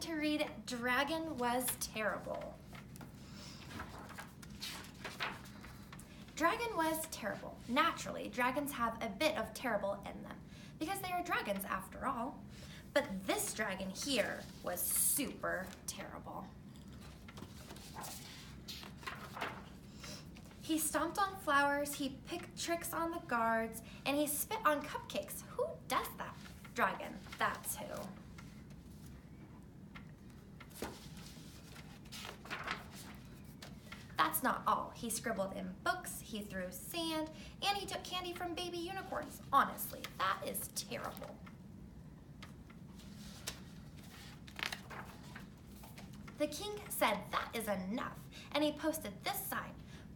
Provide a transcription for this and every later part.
to read Dragon Was Terrible. Dragon was terrible. Naturally, dragons have a bit of terrible in them because they are dragons after all. But this dragon here was super terrible. He stomped on flowers, he picked tricks on the guards, and he spit on cupcakes. Who does that? Dragon, that's who. That's not all. He scribbled in books, he threw sand, and he took candy from baby unicorns. Honestly, that is terrible. The king said that is enough, and he posted this sign.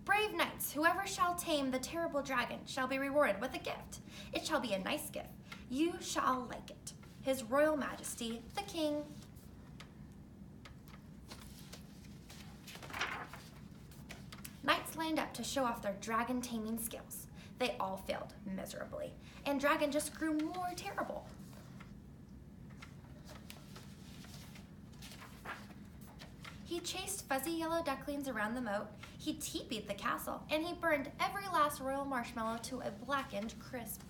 Brave knights, whoever shall tame the terrible dragon shall be rewarded with a gift. It shall be a nice gift. You shall like it. His Royal Majesty, the King. Knights lined up to show off their dragon taming skills. They all failed miserably, and Dragon just grew more terrible. He chased fuzzy yellow ducklings around the moat, he teepeed the castle, and he burned every last royal marshmallow to a blackened crisp.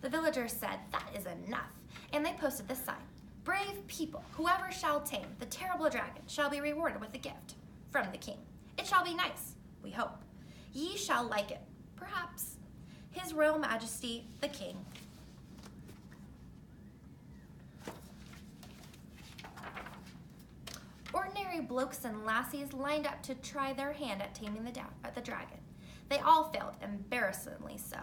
The villagers said, that is enough, and they posted this sign. Brave people, whoever shall tame the terrible dragon shall be rewarded with a gift from the king. It shall be nice, we hope. Ye shall like it, perhaps. His Royal Majesty, the King. Ordinary blokes and lassies lined up to try their hand at taming the dragon. They all failed, embarrassingly so.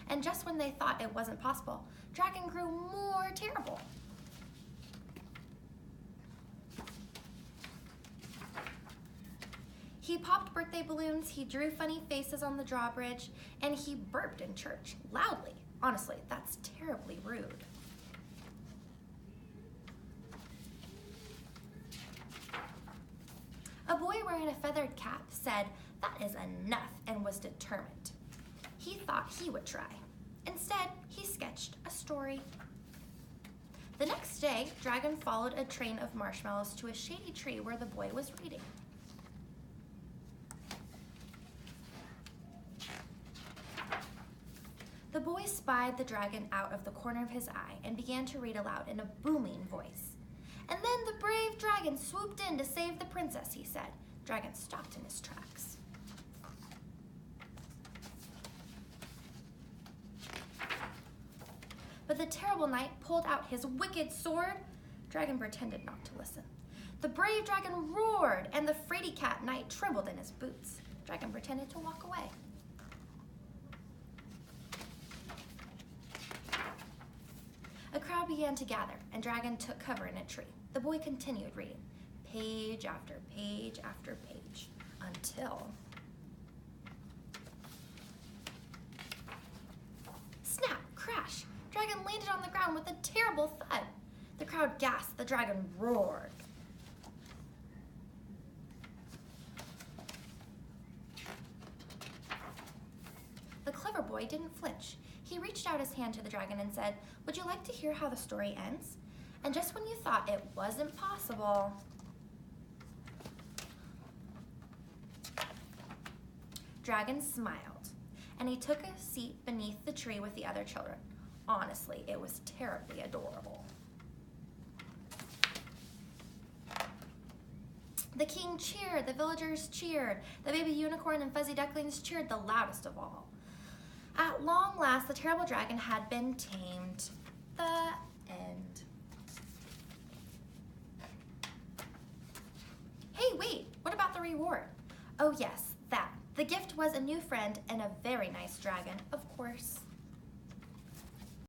And just when they thought it wasn't possible, Dragon grew more terrible. He popped birthday balloons, he drew funny faces on the drawbridge, and he burped in church, loudly. Honestly, that's terribly rude. A boy wearing a feathered cap said, that is enough, and was determined. He thought he would try. Instead, he sketched a story. The next day, Dragon followed a train of marshmallows to a shady tree where the boy was reading. The boy spied the dragon out of the corner of his eye and began to read aloud in a booming voice. And then the brave dragon swooped in to save the princess, he said. Dragon stopped in his tracks. But the terrible knight pulled out his wicked sword. Dragon pretended not to listen. The brave dragon roared, and the fraidy cat knight trembled in his boots. Dragon pretended to walk away. A crowd began to gather, and Dragon took cover in a tree. The boy continued reading, page after page after page, until... Snap! Crash! Dragon landed on the ground with a terrible thud. The crowd gasped. The dragon roared. The clever boy didn't flinch. He reached out his hand to the dragon and said, would you like to hear how the story ends? And just when you thought it wasn't possible, Dragon smiled, and he took a seat beneath the tree with the other children. Honestly, it was terribly adorable. The king cheered, the villagers cheered, the baby unicorn and fuzzy ducklings cheered the loudest of all. At long last, the terrible dragon had been tamed. The end. Hey, wait, what about the reward? Oh yes, that. The gift was a new friend and a very nice dragon, of course.